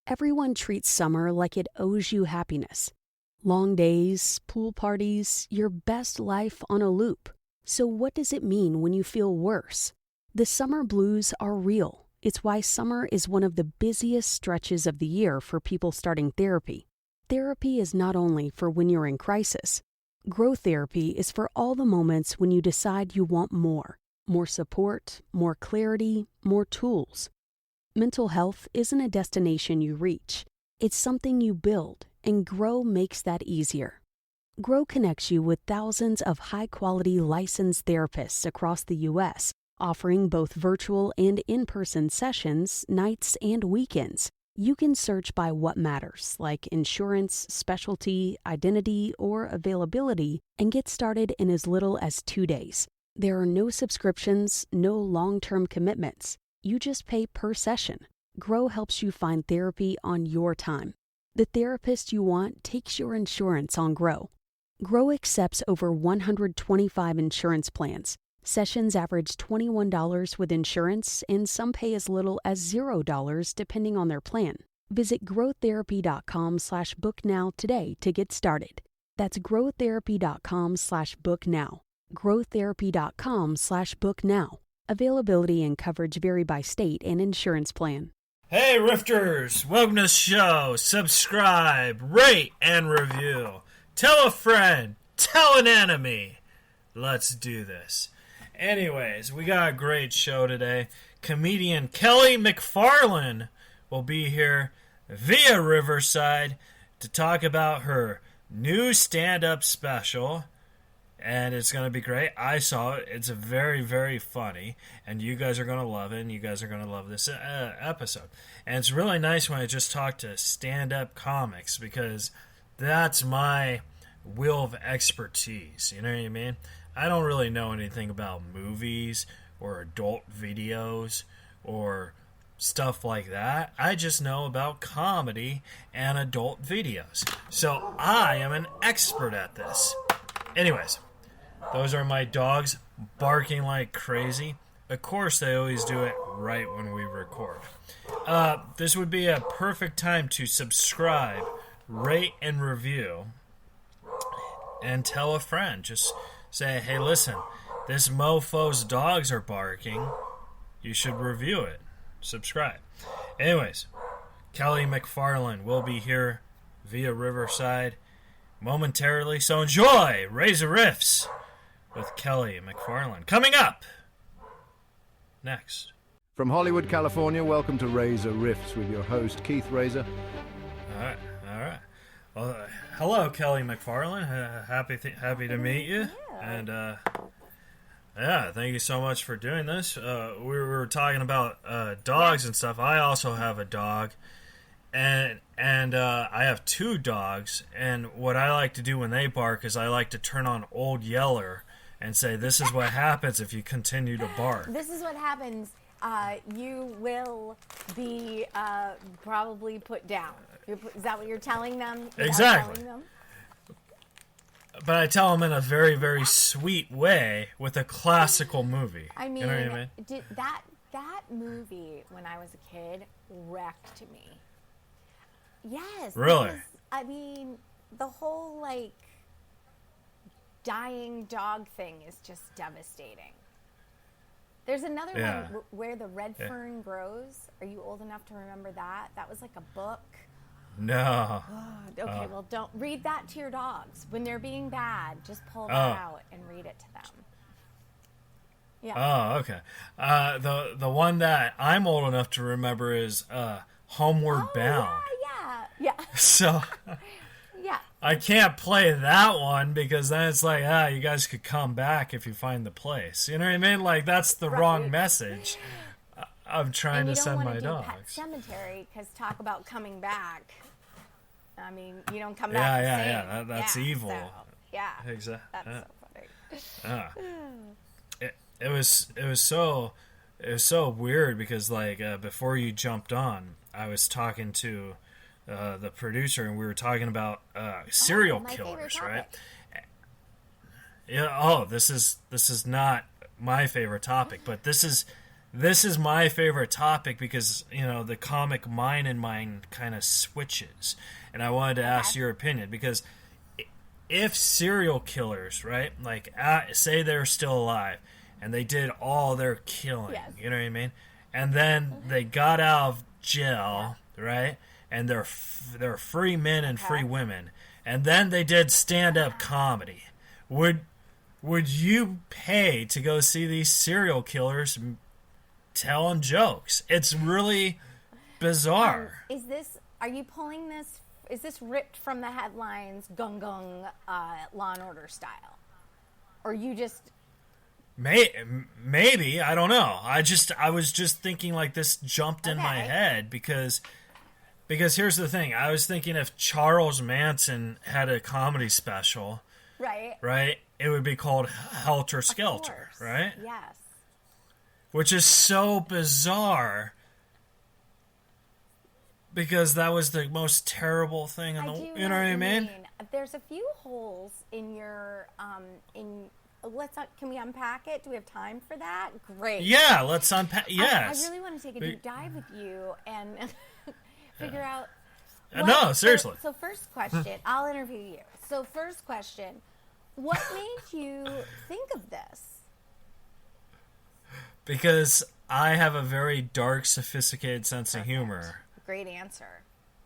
Everyone treats summer like it owes you happiness. Long days, pool parties, your best life on a loop. So what does it mean when you feel worse? The summer blues are real. It's why summer is one of the busiest stretches of the year for people starting therapy. Therapy is not only for when you're in crisis. Grow therapy is for all the moments when you decide you want more. More support, more clarity, more tools. Mental health isn't a destination you reach. It's something you build, and Grow makes that easier. Grow connects you with thousands of high-quality licensed therapists across the U.S., offering both virtual and in-person sessions, nights and weekends. You can search by what matters, like insurance, specialty, identity, or availability, and get started in as little as 2 days. There are no subscriptions, no long-term commitments. You just pay per session. Grow helps you find therapy on your time. The therapist you want takes your insurance on Grow. Grow accepts over 125 insurance plans. Sessions average $21 with insurance, and some pay as little as $0 depending on their plan. Visit growtherapy.com/booknow today to get started. That's growtherapy.com/booknow. growtherapy.com/booknow. Availability and coverage vary by state and insurance plan. Hey Rifters, welcome to the show. Subscribe, rate, and review. Tell a friend, tell an enemy. Let's do this. Anyways, we got a great show today. Comedian Kelly MacFarland will be here via Riverside to talk about her new stand-up special. And it's going to be great. I saw it. It's very, very funny. And you guys are going to love it. And you guys are going to love this episode. And it's really nice when I just talk to stand-up comics, because that's my will of expertise. You know what I mean? I don't really know anything about movies or adult videos or stuff like that. I just know about comedy and adult videos. So I am an expert at this. Anyways, those are my dogs barking like crazy. Of course, they always do it right when we record. This would be a perfect time to subscribe, rate, and review, and tell a friend. Just say, hey, listen, this mofo's dogs are barking. You should review it. Subscribe. Anyways, Kelly MacFarland will be here via Riverside momentarily, so enjoy Reza Rifts with Kelly MacFarland. Coming up next. From Hollywood, California, welcome to Reza Rifts with your host, Keith Reza. All right. Well, hello, Kelly MacFarland. Happy to meet you. And, yeah, thank you so much for doing this. We were talking about dogs and stuff. I also have a dog. And I have 2 dogs, and what I like to do when they bark is I like to turn on Old Yeller and say, this is what happens if you continue to bark. This is what happens. You will be probably put down. Is that what you're telling them? Exactly. But I tell them in a very, very sweet way with a classical movie. I mean, you know what I mean? That movie, when I was a kid, wrecked me. Yes. Really? Because, I mean, the whole, dying dog thing is just devastating. There's another one where the red fern grows. Are you old enough to remember that? That was like a book. No. Okay, well, don't read that to your dogs. When they're being bad, just pull that out and read it to them. Yeah. Oh, okay. The one that I'm old enough to remember is Homeward Bound. Yeah. So yeah. I can't play that one because then it's like, you guys could come back if you find the place. You know what I mean? Like, that's the wrong message I'm trying to send my dogs. You don't want to do Pet Cemetery because talk about coming back. I mean, you don't come back the same. Yeah. That's evil. So, yeah. Exactly. That's so funny. It was so weird because before you jumped on, I was talking to the producer, and we were talking about serial killers, right? Yeah. Oh, this is not my favorite topic, but this is this is my favorite topic because, the comic mind and mine kind of switches. And I wanted to ask your opinion because if serial killers, right, like say they're still alive and they did all their killing, you know what I mean? And then they got out of jail, right? And they're free men and free women. And then they did stand-up comedy. Would you pay to go see these serial killers telling jokes? It's really bizarre. Are you pulling this? Is this ripped from the headlines, Gung Gung, Law and Order style? Or you just... Maybe, I don't know. I was just thinking like this jumped in my head because here's the thing. I was thinking if Charles Manson had a comedy special, right, it would be called Helter Skelter, right? Yes. Which is so bizarre because that was the most terrible thing in the, you know what I mean? There's a few holes in your can we unpack it? Do we have time for that? Great. Yeah, let's unpack. Yes. I really want to take a deep dive with you and figure out. No, seriously. So first question, I'll interview you. So first question, what made you think of this? Because I have a very dark, sophisticated sense of humor. Great answer.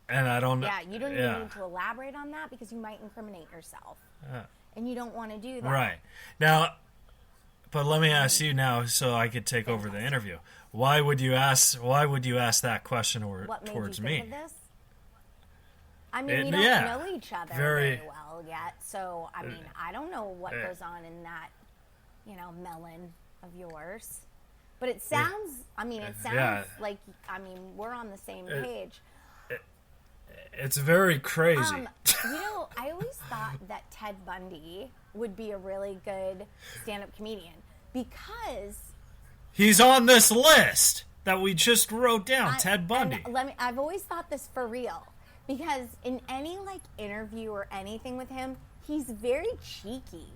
And I don't know. Yeah, you don't even need to elaborate on that because you might incriminate yourself. And you don't want to do that. Right. Now, but let me ask you now so I could take over the interview. Why would you ask that question what made towards you me? think of this? I mean, we don't know each other very well yet, so I mean, I don't know what goes on in that, melon of yours. But it sounds, like, we're on the same page. It's very crazy. I always thought that Ted Bundy would be a really good stand-up comedian because he's on this list that we just wrote down. Ted Bundy. I've always thought this for real because in any interview or anything with him, he's very cheeky.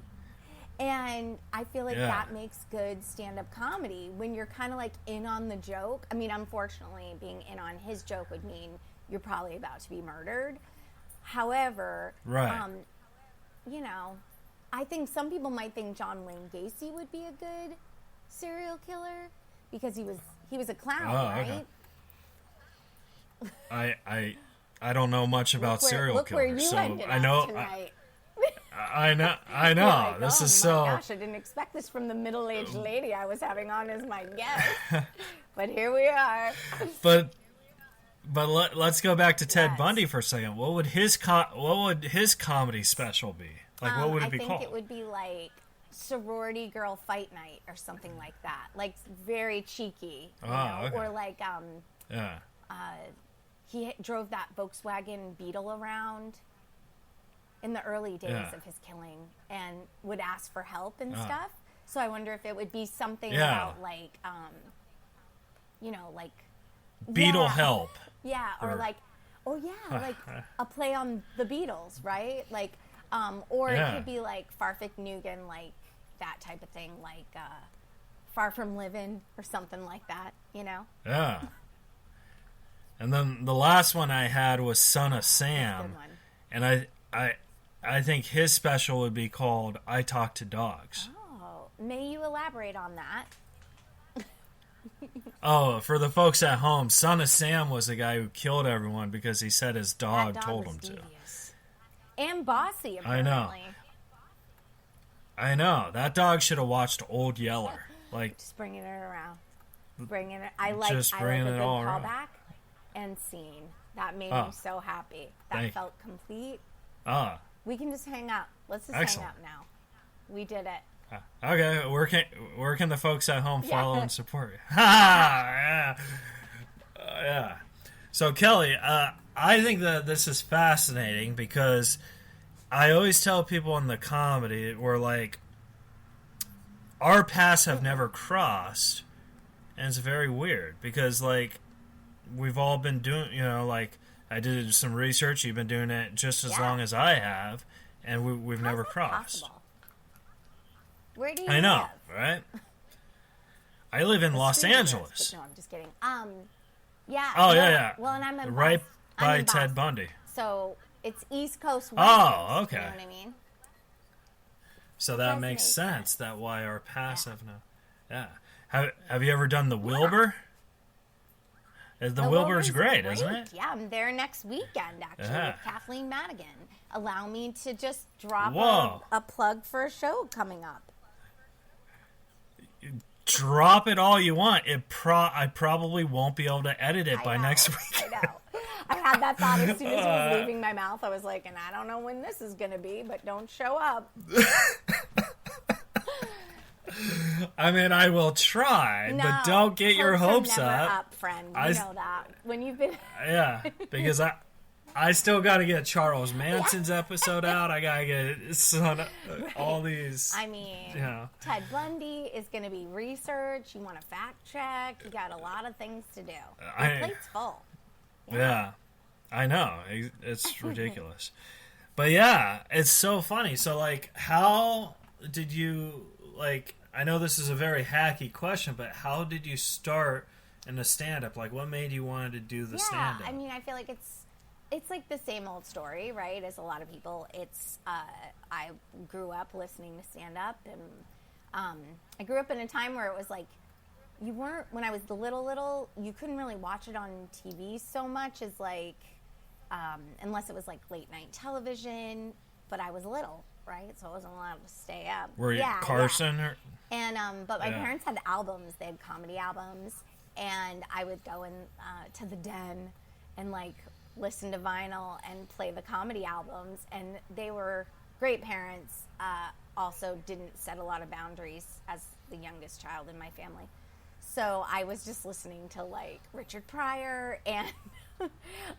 And I feel like that makes good stand-up comedy when you're kind of in on the joke. I mean, unfortunately, being in on his joke would mean you're probably about to be murdered. However, I think some people might think John Wayne Gacy would be a good serial killer because he was a clown, right? I don't know much about serial killers. Look where you ended up tonight. I know. Like, this is my so. Gosh, I didn't expect this from the middle-aged lady I was having on as my guest, but here we are. But let's go back to Ted Bundy for a second. What would his comedy special be? Like, what would it be called? I think it would be like Sorority Girl Fight Night or something like that. Like very cheeky, or like he drove that Volkswagen Beetle around in the early days of his killing and would ask for help and stuff. So I wonder if it would be something about like, like Beetle help. Yeah, or like a play on the Beatles, right? Like, or it could be like Farfik Nugan, like that type of thing, like Far From Living or something like that, Yeah. And then the last one I had was Son of Sam, and I think his special would be called I Talk to Dogs. Oh, may you elaborate on that? Oh, for the folks at home, Son of Sam was the guy who killed everyone because he said his dog told him devious. And bossy, apparently. I know. That dog should have watched Old Yeller. Like, just bringing it around. I like a good callback and scene. That made me so happy. That felt complete. We can just hang out. Let's just hang out now. We did it. Okay, where can the folks at home follow and support you? Yeah. So Kelly, I think that this is fascinating because I always tell people in the comedy we're like, our paths have never crossed, and it's very weird because like we've all been doing, like I did some research. You've been doing it just as long as I have, and we've never crossed. Possible? Where do you I know, live? right? I live in Los studios, Angeles. but no, I'm just kidding. Yeah. Oh, well, yeah. Well, and I'm in right I'm by in Ted Boston. Bundy. So it's East Coast, West Oh, Coast, okay. You know what I mean? So that does makes make sense. sense. That why our paths have no. Yeah. Have you ever done the Wilbur? The Wilbur's great, isn't it? Yeah, I'm there next weekend, actually, Yeah. with Kathleen Madigan. Allow me to just drop Whoa. a plug for a show coming up. Drop it all you want. I probably won't be able to edit it by I know, next week. I know. I had that thought as soon as it was leaving my mouth. I was like, and I don't know when this is going to be, but don't show up. I mean, I will try, No, but don't get your hopes are never up. up, friend. You know that. When you've been... Yeah, because I still got to get Charles Manson's episode out. I got to get all these. I mean, you know. Ted Bundy is going to be research. You want to fact check. You got a lot of things to do. Your plate's full. Yeah, I know. It's ridiculous. But yeah, it's so funny. So, like, how did you, like, I know this is a very hacky question, but how did you start in the stand-up? Like, what made you want to do the stand-up? I mean, I feel like it's like the same old story, right? As a lot of people, it's I grew up listening to stand-up, and I grew up in a time where it was like you weren't, when I was little, you couldn't really watch it on TV so much as like unless it was like late night television. But I was little, right? So I wasn't allowed to stay up. Were you Carson? Or? And but my parents had albums. They had comedy albums, and I would go in to the den and like listen to vinyl and play the comedy albums. And they were great parents. Also didn't set a lot of boundaries as the youngest child in my family. So I was just listening to like Richard Pryor and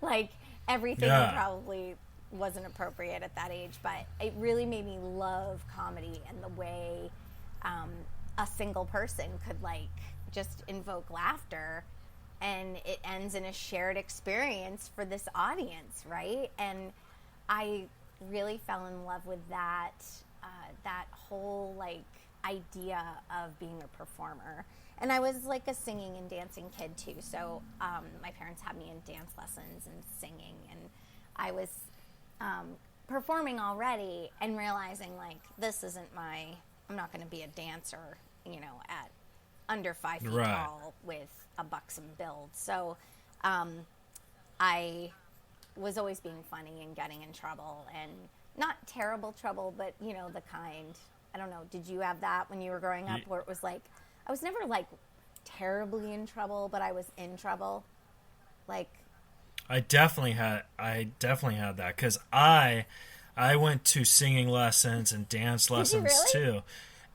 like everything that probably wasn't appropriate at that age, but it really made me love comedy and the way a single person could like just invoke laughter, and it ends in a shared experience for this audience, right? And I really fell in love with that that whole like idea of being a performer. And I was like a singing and dancing kid too, so my parents had me in dance lessons and singing, and I was performing already and realizing like this isn't I'm not going to be a dancer, you know, at under 5 feet tall with a buxom build. So I was always being funny and getting in trouble, and not terrible trouble, but you know, the kind, I don't know, did you have that when you were growing up where it was like, I was never like terribly in trouble, but I was in trouble? Like, I definitely had that, because I went to singing lessons and dance lessons too,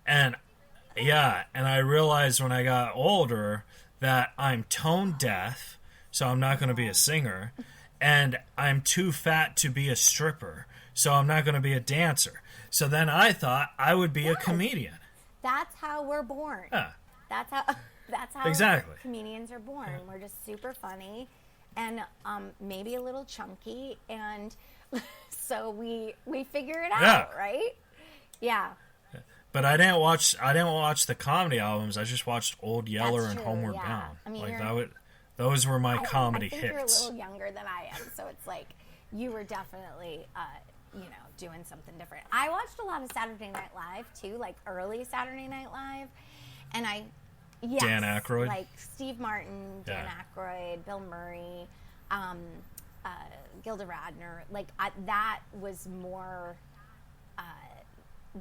and and I realized when I got older that I'm tone deaf, so I'm not going to be a singer, and I'm too fat to be a stripper, so I'm not going to be a dancer. So then I thought I would be a comedian. That's how we're born. Yeah. That's how Exactly. comedians are born. We're just super funny and maybe a little chunky, and so we figure it out, right? Yeah. But I didn't watch the comedy albums. I just watched Old Yeller and Homeward yeah. Bound. I mean, like those were my comedy I think hits. you're a little younger than I am, so it's like you were definitely doing something different. I watched a lot of Saturday Night Live too, like early Saturday Night Live, and Dan Aykroyd, like Steve Martin, Dan Aykroyd, Bill Murray, Gilda Radner. Like that was more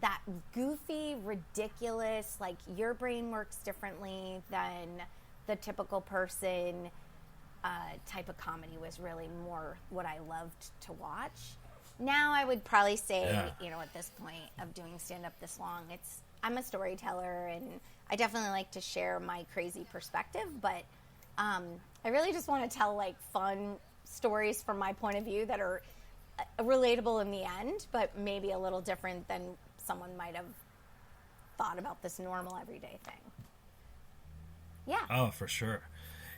that goofy, ridiculous. Like your brain works differently than the typical person. Type of comedy was really more what I loved to watch. Now I would probably say, at this point of doing stand-up this long, I'm a storyteller, and I definitely like to share my crazy perspective, but I really just want to tell like fun stories from my point of view that are relatable in the end, but maybe a little different than someone might have thought about this normal everyday thing. Yeah. Oh, for sure.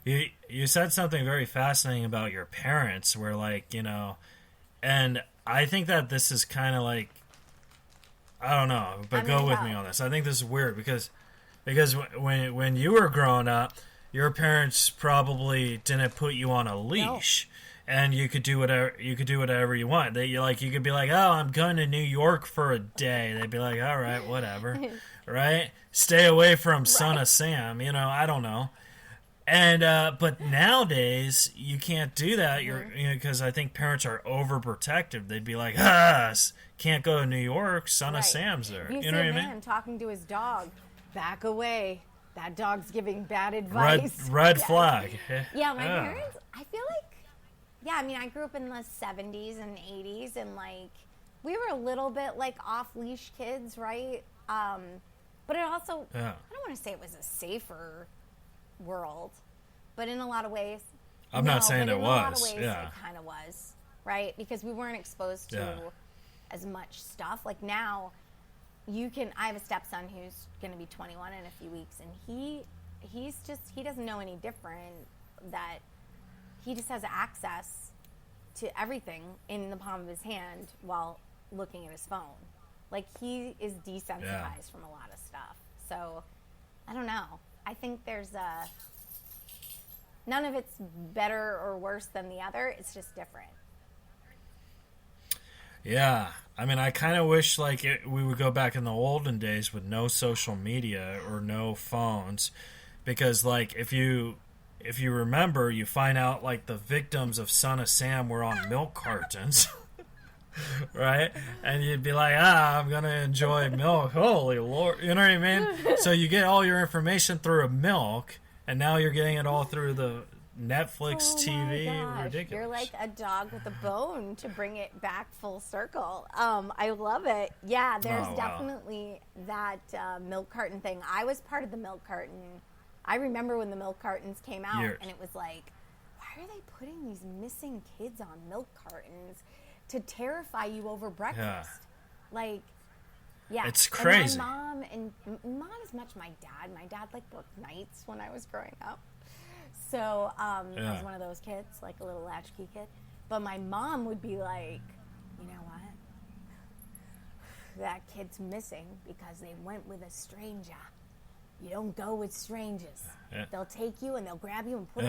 You said something very fascinating about your parents, where and I think that this is kind of like, I don't know, but go with me on this. I think this is weird because Because when you were growing up, your parents probably didn't put you on a leash, and you could do whatever you want. You could be like, oh, I'm going to New York for a day. They'd be like, all right, whatever, right? Stay away from Son of Sam. I don't know. And but nowadays you can't do that. Because I think parents are overprotective. They'd be like, can't go to New York. Son of Sam's there. You know see what I a mean? man talking to his dog. Back away. That dog's giving bad advice. Red flag. Yeah, my parents, I feel like, I grew up in the 70s and 80s, and, we were a little bit, off-leash kids, right? But it also, I don't want to say it was a safer world, but in a lot of ways, I'm not saying it was. In a lot of ways, it kind of was, right? Because we weren't exposed to as much stuff. Like, now, I have a stepson who's going to be 21 in a few weeks, and he doesn't know any different, that he just has access to everything in the palm of his hand while looking at his phone. Like, he is desensitized from a lot of stuff. So, I don't know. I think there's none of it's better or worse than the other. It's just different. Yeah, I kind of wish we would go back in the olden days with no social media or no phones, because if you remember, you find out the victims of Son of Sam were on milk cartons, right? And you'd be like, I'm gonna enjoy milk. Holy Lord, you know what I mean? So you get all your information through a milk, and now you're getting it all through the Netflix, TV, ridiculous. You're like a dog with a bone, to bring it back full circle. I love it. Yeah, there's definitely that milk carton thing. I was part of the milk carton. I remember when the milk cartons came out, and it was like, why are they putting these missing kids on milk cartons to terrify you over breakfast? It's crazy. And not as much my dad. My dad worked nights when I was growing up. So I was one of those kids, a little latchkey kid. But my mom would be like, you know what? That kid's missing because they went with a stranger. You don't go with strangers. Yeah. They'll take you and they'll grab you and put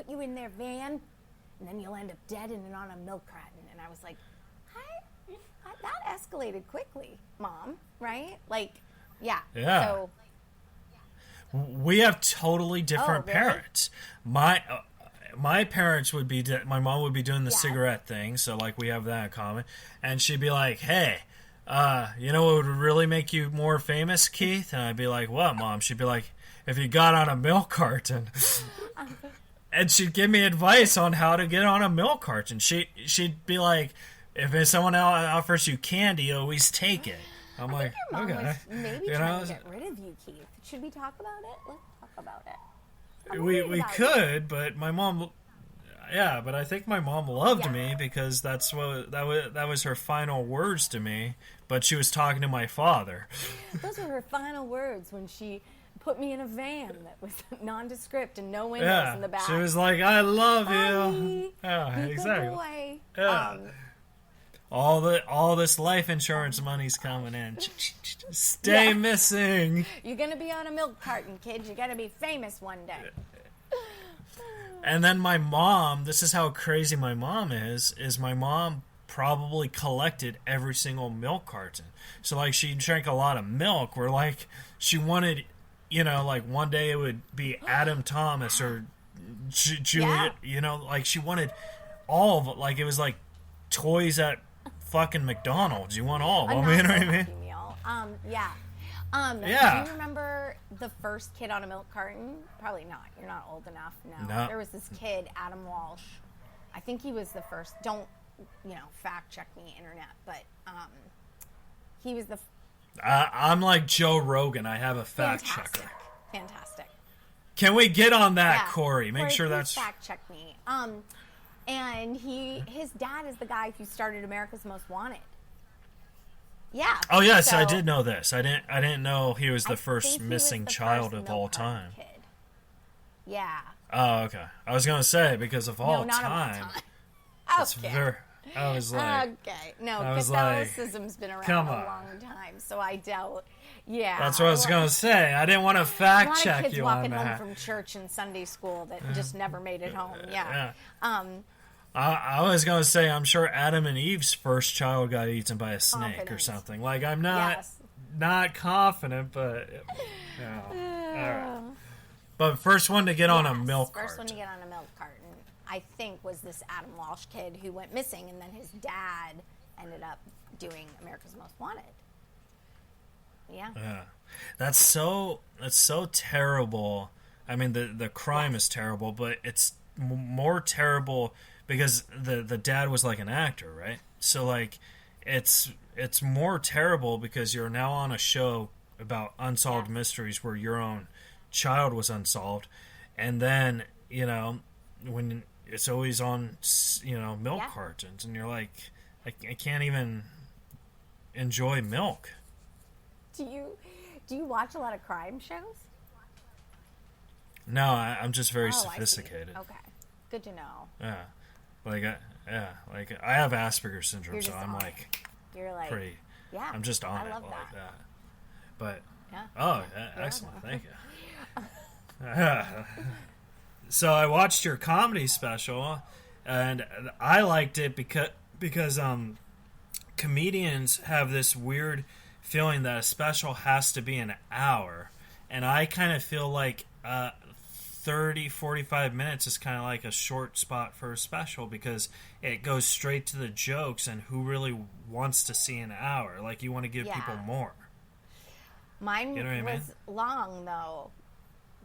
you in their van, and then you'll end up dead and on a milk carton. And I was like, that escalated quickly, Mom, right? Yeah. So, we have totally different parents. My parents would be, my mom would be doing the cigarette thing, so we have that in common, and she'd be like, hey, you know what would really make you more famous, Keith? And I'd be like, what, Mom? She'd be like, if you got on a milk carton. And she'd give me advice on how to get on a milk carton. She'd be like, if someone else offers you candy, always take it. I'm like, your mom okay. was maybe trying to get rid of you, Keith. Should we talk about it? Let's talk about it. We could, but my mom, but I think my mom loved me, because that was her final words to me. But she was talking to my father. Those were her final words when she put me in a van that was nondescript and no windows in the back. She was like, "I love Bye. you." Yeah, Be exactly. Good boy. Yeah. All this life insurance money's coming in. Stay missing. You're gonna be on a milk carton, kid. You're gonna be famous one day. And then my mom, this is how crazy my mom is my mom probably collected every single milk carton. So she drank a lot of milk, where she wanted, one day it would be Adam Thomas or Juliet, she wanted all of it. It was toys at fucking McDonald's. You want all of them, you know what I mean? Do you remember the first kid on a milk carton? Probably not. You're not old enough. No. There was this kid, Adam Walsh. I think he was the first. Don't, fact check me, internet. But he was the... I'm like Joe Rogan. I have a fact checker. Fantastic. Can we get on that, Corey? Make sure that's... fact check me. And his dad is the guy who started America's Most Wanted. Yeah. Oh yes, I did know this. I didn't know he was the first missing child of all time. Kid. Yeah. Oh, okay. I was gonna say, because of all not time. Of all time. It's okay. very, I was like, okay, no, I was like, Catholicism's been around come a on. long time, so I doubt. Yeah, That's what I was gonna say. I didn't want to fact a lot check of kids you walking on home that. from church and Sunday school that just never made it home. Yeah. I was gonna say, I'm sure Adam and Eve's first child got eaten by a snake or Confidence. something. Like, I'm not confident, but all right. But first one to get on a milk cart. First one to get on a milk carton, I think, was this Adam Walsh kid who went missing, and then his dad ended up doing America's Most Wanted. Yeah. That's so terrible. I mean, the crime is terrible, but it's more terrible because the dad was like an actor, right? So like, it's more terrible because you're now on a show about unsolved mysteries where your own child was unsolved, and then when it's always on milk cartons, and you're like, I can't even enjoy milk. Do you watch a lot of crime shows? No, I'm just very sophisticated. I see. Okay, good to know. Yeah, like I have Asperger's syndrome, so I'm you're like pretty. Yeah, I'm just on I it love like that. But Yeah. excellent, thank you. So I watched your comedy special, and I liked it because comedians have this weird feeling that a special has to be an hour, and I kind of feel like 30-45 minutes is kind of like a short spot for a special because it goes straight to the jokes, and who really wants to see an hour? Like, you want to give people more. Mine You know what I mean? was long though.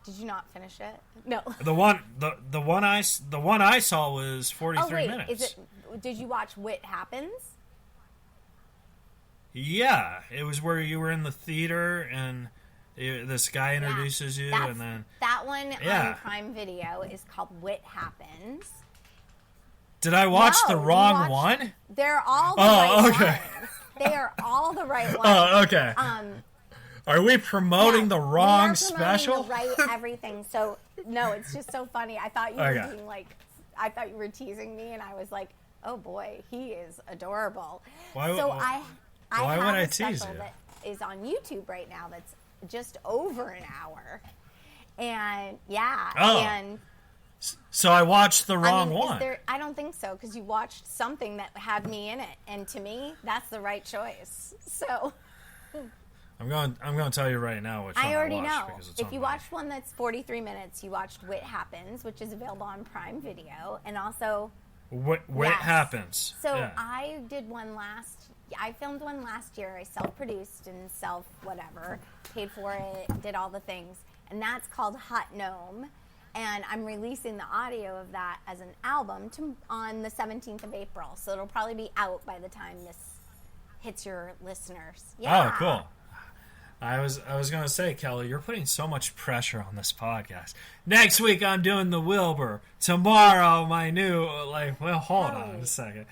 Did you not finish it? No. The one I saw was 43 minutes. Did you watch Wit Happens? Yeah, it was where you were in the theater and this guy introduces you, and then that one on Prime Video is called Wit Happens. Did I watch the wrong one? They're all the right okay. ones. They are all the right ones. Oh, okay. Are we promoting the wrong special? The right everything. So no, it's just so funny. I thought you were being I thought you were teasing me, and I was like, oh boy, he is adorable. Why would I I tease tease you? That is on YouTube right now. That's just over an hour, and and. So I watched the wrong one. I don't think so, because you watched something that had me in it, and to me, that's the right choice. So I'm going to tell you right now which one I already watched know. because it's If on you my- watched one that's 43 minutes, you watched Wit Happens, which is available on Prime Video, and also Wit Yes. Happens. So yeah. I filmed one last year. I self-produced and paid for it, did all the things, and that's called Hot Gnome. And I'm releasing the audio of that as an album on the 17th of April. So it'll probably be out by the time this hits your listeners. Yeah. Oh, cool. I was going to say, Kelly, you're putting so much pressure on this podcast. Next week, I'm doing the Wilbur. Tomorrow, my new, hold on a second.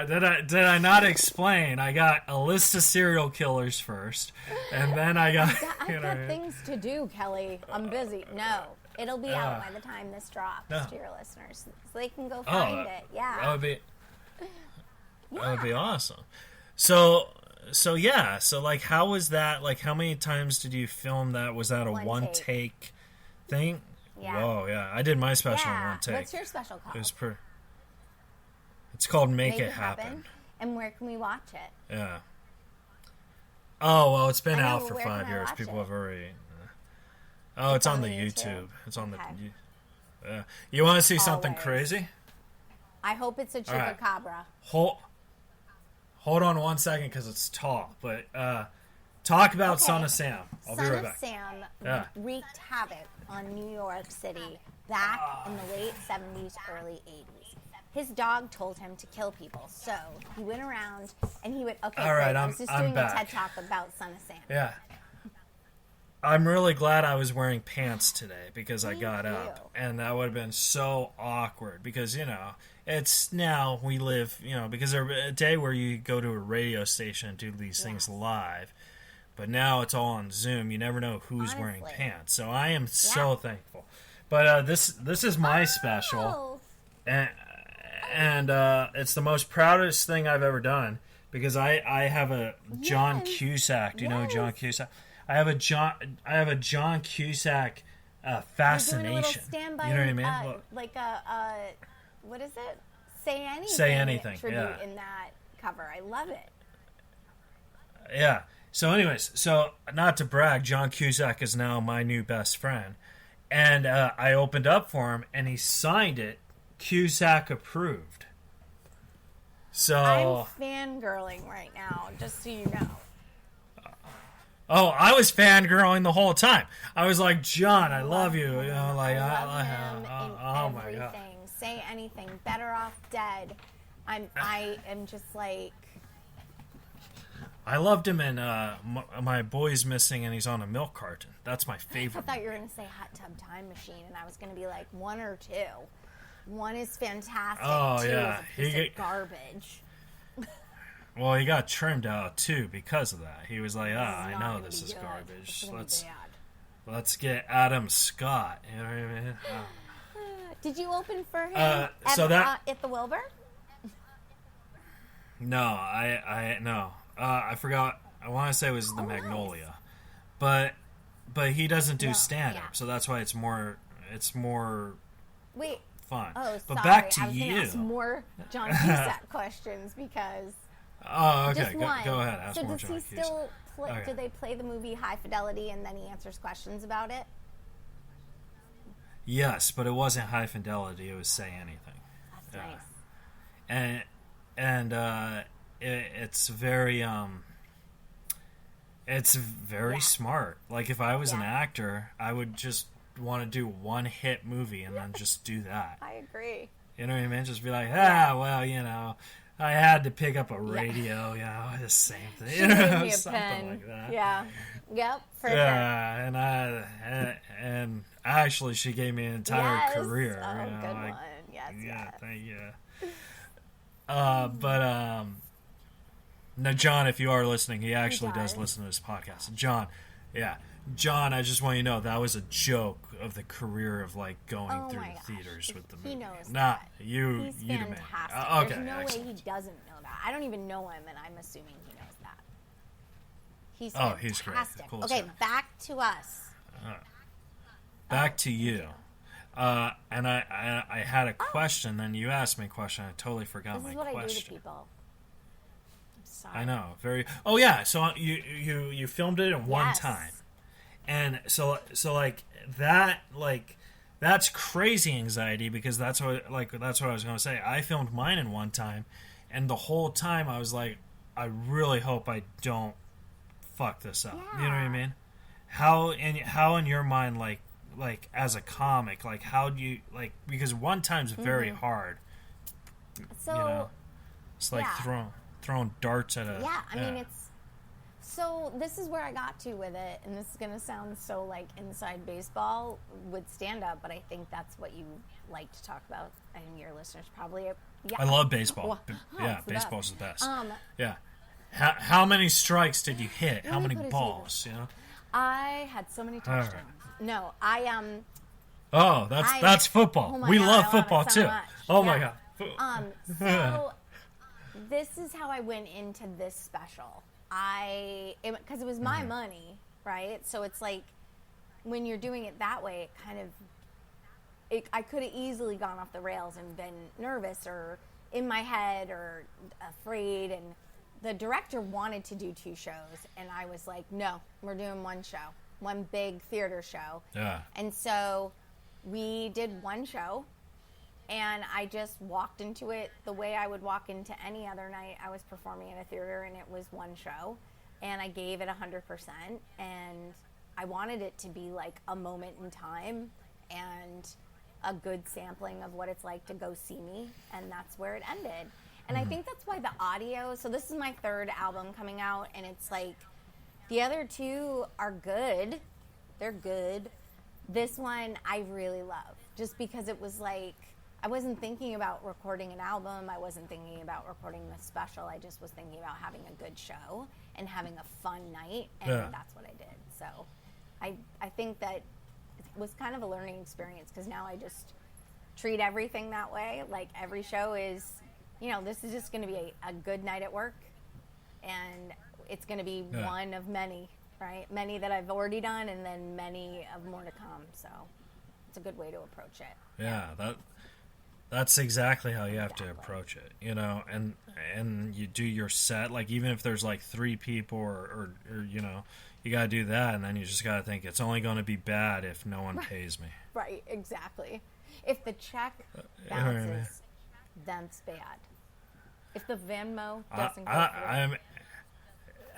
Did I not explain? I got a list of serial killers first, and then I got... I've got things to do, Kelly. I'm busy. No. It'll be out by the time this drops to your listeners, so they can go find it. Yeah, that would be awesome. So like, how was that? Like, how many times did you film that? Was that a one take thing? Yeah. Whoa, yeah. I did my special in one take. What's your special called? It was It's called Make It Happen. And where can we watch it? Yeah. Oh well, it's been I know, out for where 5 can I years. watch People it? have already. Oh, it's on the YouTube. It's on Okay. the. You want to see something Always. crazy? I hope it's a right. chupacabra. Hold on 1 second because it's tall. But talk about Son of Sam. I'll be right back. Son of Sam wreaked havoc on New York City back in the late 70s, early 80s. His dog told him to kill people, so he went around and he would. Okay, all right, I was just I'm doing back. a TED Talk about Son of Sam. Yeah. I'm really glad I was wearing pants today because I got up, and that would have been so awkward because, it's now we live, because there's a day where you go to a radio station and do these things live, but now it's all on Zoom. You never know who's wearing pants, so I am so thankful. But this is my special, and and it's the most proudest thing I've ever done because I have a John Cusack. Do you know John Cusack? I have a John Cusack fascination. You're doing a little standby, you know what I mean? like a what is it? Say anything. Say anything. Tribute in that cover. I love it. Yeah. So, anyways, not to brag, John Cusack is now my new best friend, and I opened up for him, and he signed it, Cusack approved. So I'm fangirling right now, just so you know. Oh, I was fangirling the whole time. I was like, John, I love you. You know, like, I love him in oh my God. Say anything. Better off dead. I am just like. I loved him in My Boy's Missing and He's on a Milk Carton. That's my I favorite. thought you were going to say Hot Tub Time Machine, and I was going to be like 1 or 2. 1 is fantastic. Oh, 2 is a piece of garbage. Well, he got trimmed out too because of that. He was like, I know this is garbage. Let's get Adam Scott. You know what I mean? Did you open for him at the Wilbur? No, no. I forgot. I want to say it was the Magnolia, but he doesn't do stand up, so that's why it's more fun. Oh, but sorry. back to I was you. Gonna ask more John Cusack questions because. Oh, okay. Just Go ahead. Ask so more does John he Cusack. still play? Do they play the movie High Fidelity and then he answers questions about it? Yes, but it wasn't High Fidelity. It was Say Anything. That's nice. And it's very smart. Like if I was an actor, I would just want to do one hit movie and then just do that. I agree. You know what I mean? Just be like, well, you know, I had to pick up a radio, you know, the same thing. She you know, gave me a something pen. like that. Yeah. Yep. For sure. And actually, she gave me an entire career. Oh, you know, good like, one. Yes. Thank you. Now, John, if you are listening, he actually does listen to this podcast. John, John, I just want you to know that was a joke of the career of like going through the theaters with the movie. He knows Not that. you. He's you fantastic. Okay, There's no excellent. way he doesn't know that. I don't even know him, and I'm assuming he knows that. He's he's great. fantastic. Cool Okay, stuff. back to us. Back to you. And I had a question, then you asked me a question. I totally forgot This my is what question. I do to people. I'm sorry. I know. Oh yeah. So you filmed it in one time, and so like that that's crazy anxiety because that's what I was gonna say. I filmed mine in one time, and the whole time I was like, I really hope I don't fuck this up. Yeah. You know what I mean? How in your mind like as a comic, like how do you like, because one time's very hard. So you know? It's like throwing darts at a I mean it's so this is where I got to with it, and this is gonna sound so like inside baseball with stand up, but I think that's what you like to talk about, and your listeners probably I love baseball. Baseball's the best. How many strikes did you hit? How many balls? You know, I had so many touchdowns. No, Oh, that's football. Oh We God, love I football it so too. much. Oh my God. So this is how I went into this special. Because it was my money, right? So it's like when you're doing it that way, it kind of, I could have easily gone off the rails and been nervous or in my head or afraid. And the director wanted to do 2 shows, and I was like, no, we're doing 1 show, 1 big theater show. Yeah. And so we did 1 show. And I just walked into it the way I would walk into any other night I was performing in a theater, and it was 1 show. And I gave it 100%. And I wanted it to be like a moment in time and a good sampling of what it's like to go see me. And that's where it ended. And I think that's why the audio, so this is my 3rd album coming out, and it's like the other 2 are good. They're good. This one I really love, just because it was like, I wasn't thinking about recording an album. I wasn't thinking about recording the special. I just was thinking about having a good show and having a fun night, and that's what I did. So I think that it was kind of a learning experience, because now I just treat everything that way. Like every show is, this is just going to be a good night at work, and it's going to be one of many, right? Many that I've already done, and then many of more to come. So it's a good way to approach it. Yeah, that's exactly how you have to approach it, and you do your set, like even if there's like 3 people or you got to do that, and then you just got to think it's only going to be bad if no one pays me. Right, exactly. If the check bounces, that's bad. If the Venmo doesn't go through.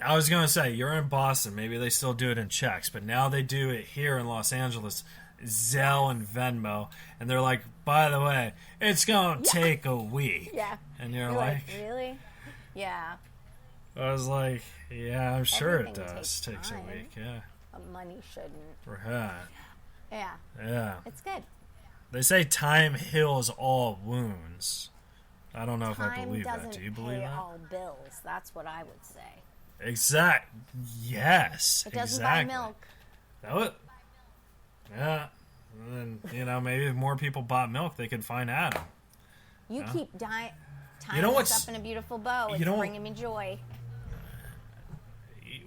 I was going to say, you're in Boston. Maybe they still do it in checks, but now they do it here in Los Angeles, Zelle and Venmo, and they're like, by the way, it's going to take a week. Yeah. And you're like, really? Yeah. I was like, yeah, I'm sure it Everything does. Takes a week, yeah. But money shouldn't. Right. Yeah. Yeah. It's good. They say time heals all wounds. I don't know if I Time believe that. doesn't Do you believe pay that? all bills. That's what I would say. Yes. It doesn't exactly. buy milk. That would. Yeah. And then, maybe if more people bought milk, they could find Adam. You keep tying what's up in a beautiful bow. It's bringing me joy.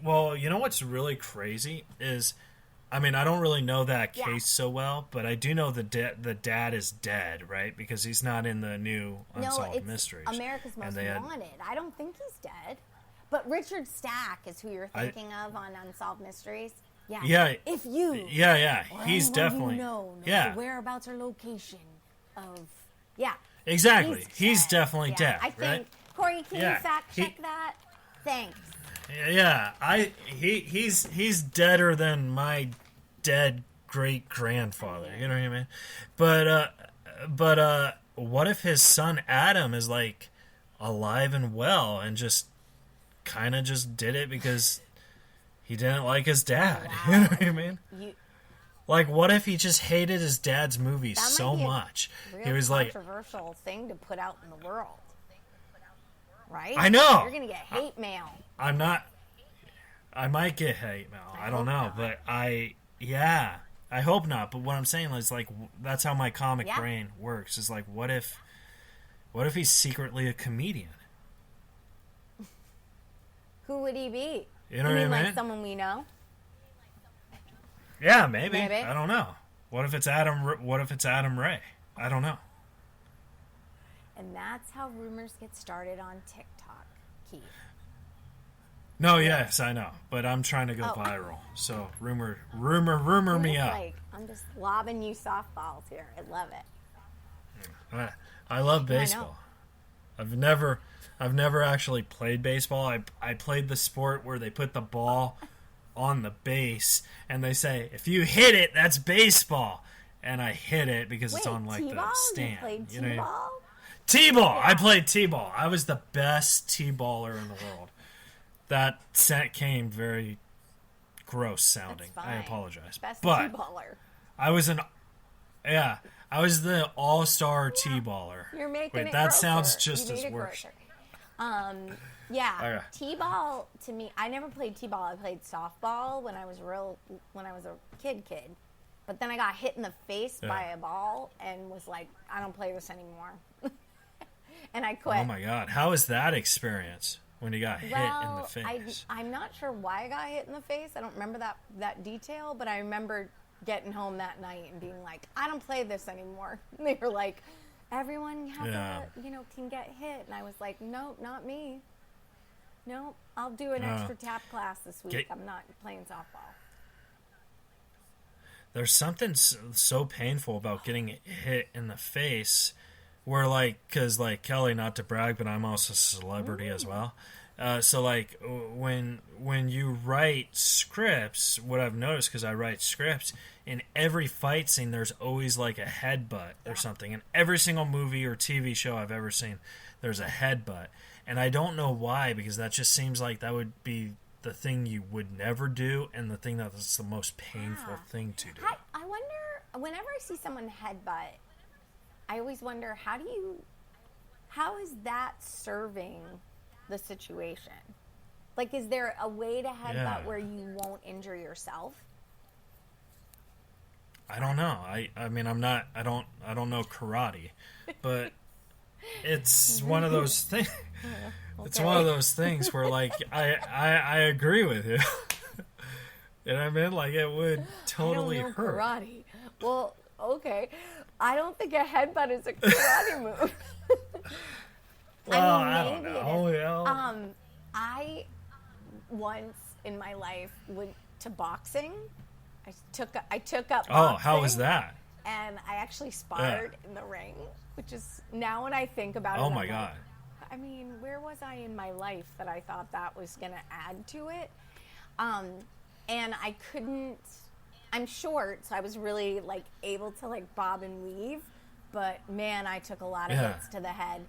Well, you know what's really crazy is, I don't really know that case so well, but I do know the dad is dead, right? Because he's not in the new Unsolved Mysteries. America's Most Wanted. I don't think he's dead. But Richard Stack is who you're thinking of on Unsolved Mysteries. Yeah. Yeah. If you. Yeah. He's definitely. Knows the whereabouts or location of. Yeah. Exactly. He's definitely dead. I think. Corey, can you fact check that? Thanks. Yeah. He's deader than my dead great grandfather. You know what I mean? But what if his son Adam is like alive and well and just kind of just did it because he didn't like his dad? Wow. You know what I mean? Like, what if he just hated his dad's movies so much? He was like, controversial thing to put out in the world, right? I know. You're gonna get hate mail. I'm not. I might get hate mail. I don't know, but I hope not. But what I'm saying is, like, that's how my comic brain works. Is like, what if he's secretly a comedian? Who would he be? You know what I mean? Like someone we know? Yeah, maybe. I don't know. What if it's Adam Ray? I don't know. And that's how rumors get started on TikTok, Keith. No, yes, I know, but I'm trying to go viral. So rumor me up. I'm just lobbing you softballs here. I love it. I love baseball. I've never actually played baseball. I played the sport where they put the ball on the base and they say, if you hit it, that's baseball. And I hit it because it's on like T-ball? the stand. You played You know, T-ball? T-ball. Yeah. I played T-ball. I was the best T-baller in the world. That set came very gross sounding. I apologize. Best but T-baller. I was I was the all-star T-baller. You're making Wait, it that grosser. sounds just You made as it worse. grosser. Okay. T-ball to me, I never played T-ball. I played softball when I was a kid. But then I got hit in the face by a ball and was like, I don't play this anymore. And I quit. Oh my God. How was that experience when you got hit in the face? I'm not sure why I got hit in the face. I don't remember that detail, but I remember getting home that night and being like, I don't play this anymore. And they were like, everyone has can get hit. And I was like, nope, not me. Nope, I'll do an extra tap class this week. I'm not playing softball. There's something so painful about getting hit in the face where, like, because, like, Kelly, not to brag, but I'm also a celebrity as well. So, like, when you write scripts, what I've noticed, because I write scripts, in every fight scene, there's always, like, a headbutt or something. In every single movie or TV show I've ever seen, there's a headbutt. And I don't know why, because that just seems like that would be the thing you would never do and the thing that's the most painful thing to do. I wonder, whenever I see someone headbutt, I always wonder, how is that serving the situation? Like, is there a way to headbutt where you won't injure yourself? I don't know. I mean, I don't know karate, but it's one of those things. It's one of those things where, like, I agree with you. You know what I mean? Like, it would totally I don't know hurt. karate. Well, okay. I don't think a headbutt is a karate move. Well, I I don't mean, know. Yeah. I once in my life went to boxing. I took up boxing. Oh, how was that? And I actually sparred in the ring, which is, now when I think about it, Oh I'm my like, God. I mean, where was I in my life that I thought that was going to add to it? And I couldn't, I'm short, so I was really, like, able to, like, bob and weave. But, man, I took a lot of hits to the head.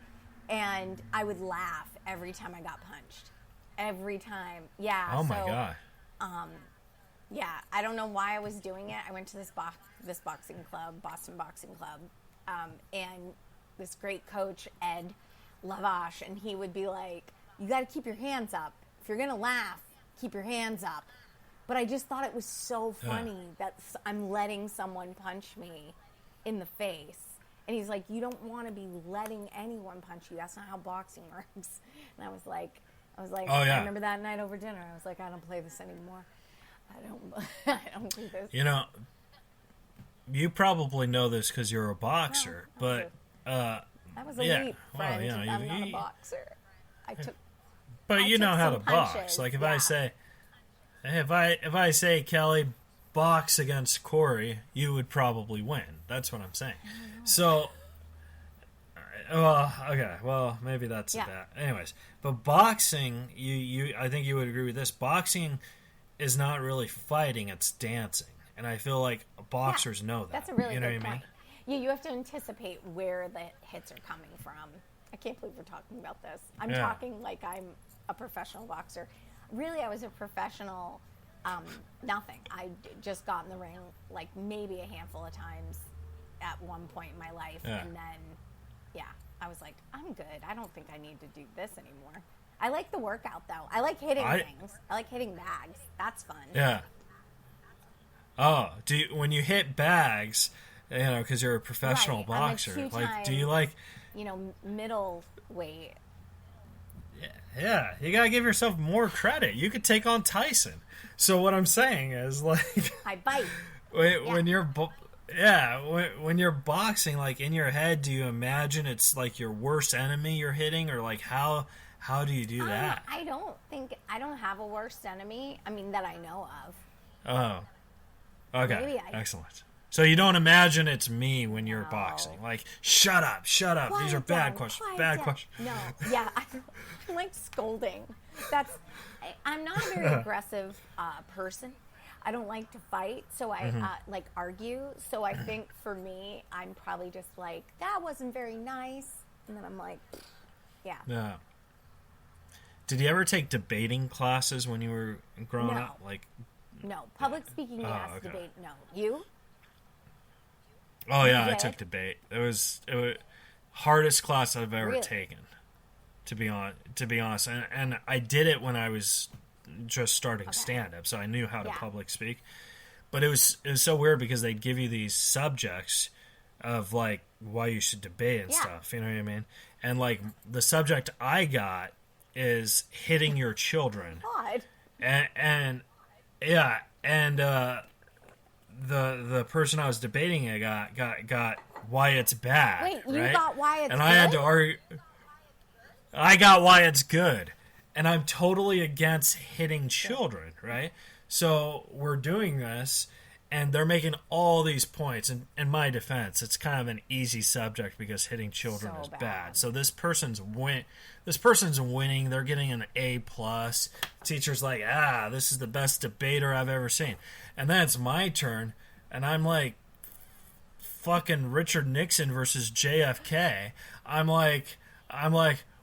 And I would laugh every time I got punched. Every time. Yeah. Oh, my God. Yeah, I don't know why I was doing it. I went to this boxing club, Boston Boxing Club, and this great coach, Ed Lavash, and he would be like, you got to keep your hands up. If you're going to laugh, keep your hands up. But I just thought it was so funny that I'm letting someone punch me in the face. And he's like, you don't want to be letting anyone punch you. That's not how boxing works. And I was like, Oh, yeah. I remember that night over dinner. I was like, I don't play this anymore. I don't do this. You know, you probably know this because you're a boxer, but that was a leap, friend. I'm not a boxer. But you know how to took some punches, box. Like if yeah. I say Kelly, box against Corey, you would probably win. That's what I'm saying. So, okay, well maybe that's that. Anyways, but boxing, you I think you would agree with this. Boxing is not really fighting; it's dancing, and I feel like boxers know that. That's a really you know good what I point. mean? Yeah, you have to anticipate where the hits are coming from. I can't believe we're talking about this. I'm talking like I'm a professional boxer. Really, I was a professional. Nothing. I just got in the ring like maybe a handful of times at one point in my life, and then, I was like, I'm good. I don't think I need to do this anymore. I like the workout though. I like hitting things. I like hitting bags. That's fun. Yeah. Oh, when you hit bags, you know, because you're a professional boxer, like, do you like, middleweight? Yeah, you gotta give yourself more credit. You could take on Tyson. So what I'm saying is, like, I bite. When you're boxing, like, in your head, do you imagine it's like your worst enemy you're hitting, or like how do you do that? I don't have a worst enemy. I mean, that I know of. Oh, okay, excellent. So you don't imagine it's me when you're boxing, like, shut up. Quiet These are bad questions. Bad questions. No, yeah, I like scolding. I'm not a very aggressive person. I don't like to fight, so I like argue. So I think for me, I'm probably just like, that wasn't very nice, and then I'm like, yeah. Yeah. Did you ever take debating classes when you were growing up? Like, no, public speaking, yes. Okay. Debate, no. You? Oh yeah, I took debate. It was hardest class I've ever taken. To be honest, and I did it when I was just starting stand up, so I knew how to public speak. But it was so weird because they'd give you these subjects of like why you should debate and stuff. You know what I mean? And like the subject I got is hitting your children. God. And the person I was debating I got why it's bad. Wait, you right? got why it's and good? I had to argue. I got why it's good, and I'm totally against hitting children. Right? So we're doing this, and they're making all these points. And in my defense, it's kind of an easy subject because hitting children is bad. So this person's winning. They're getting an A+. Teacher's like, this is the best debater I've ever seen. And then it's my turn, and I'm like, fucking Richard Nixon versus JFK. I'm like,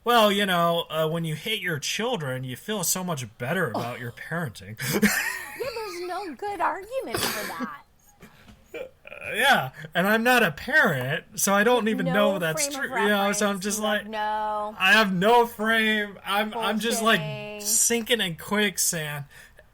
well, you know, when you hit your children, you feel so much better about your parenting. Yeah, there's no good argument for that. Yeah, and I'm not a parent, so I don't even know that's frame of true. You know, so I'm reference. just like, no. I have no frame. I'm just like Bullshitting. sinking in quicksand,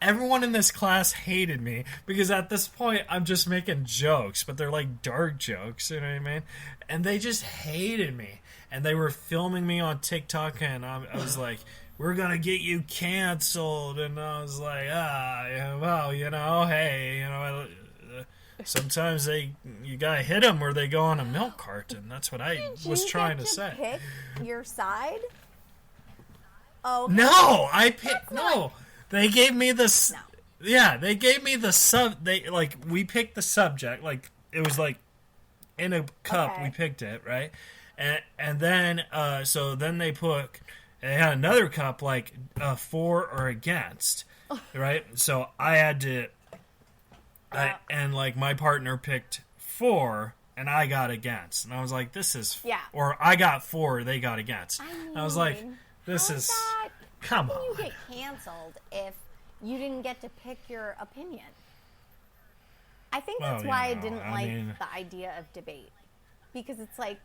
everyone in this class hated me because at this point I'm just making jokes, but they're like dark jokes, you know what I mean? And they just hated me. And they were filming me on TikTok, and I was like, we're going to get you canceled. And I was like, yeah, well, you know, hey, you know, sometimes you got to hit them or they go on a milk carton. That's what I was trying to say. Pick your side? Oh, okay. No, I picked, no. They gave me this. No. Yeah, they gave me the we picked the subject. Like, it was like in a cup. Okay. We picked it, right? And then, so then they had another cup, like, for or against, right? So I had to, and like my partner picked for, and I got against. And I was like, this is, or I got for, they got against. I was like, this is. Come on. How can you get canceled if you didn't get to pick your opinion? I think that's why I didn't like the idea of debate. Because it's like,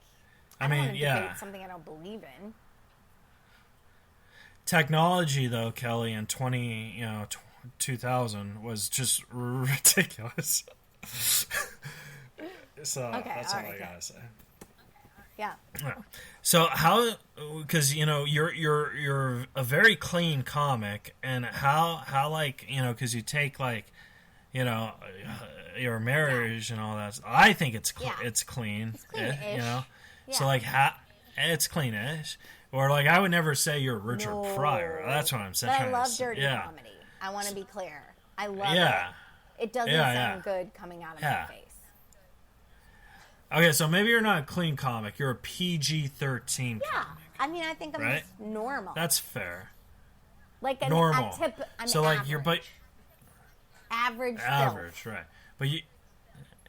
I don't want to debate something I don't believe in. Technology, though, Kelly, in 2000 was just ridiculous. So that's all I gotta say. Yeah. So how? Because you're a very clean comic, and how like because you take like your marriage and all that. I think it's it's clean. It's clean-ish. Yeah. So like it's cleanish, or like I would never say you're Richard Pryor. That's what I'm saying. But I love dirty comedy. I want to be clear. I love it. It doesn't sound good coming out of my face. Okay, so maybe you're not a clean comic. You're a PG-13 comic. I mean, I think I'm just normal. That's fair. Like normal. I'm so like average. you're average. Average, right? But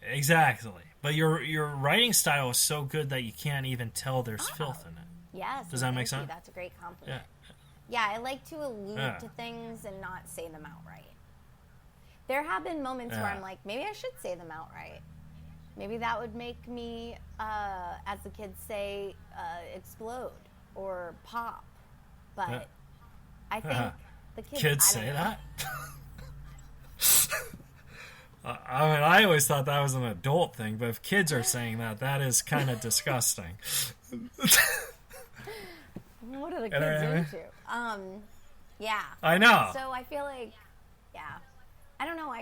exactly. But your writing style is so good that you can't even tell there's filth in it. Yes. Does that make sense? That's a great compliment. Yeah, I like to allude to things and not say them outright. There have been moments where I'm like, maybe I should say them outright. Maybe that would make me, as the kids say, explode or pop. But I think the kids say that? I mean, I always thought that was an adult thing, but if kids are saying that, that is kind of disgusting. What are the kids into? Yeah. I know. So I feel like, I don't know.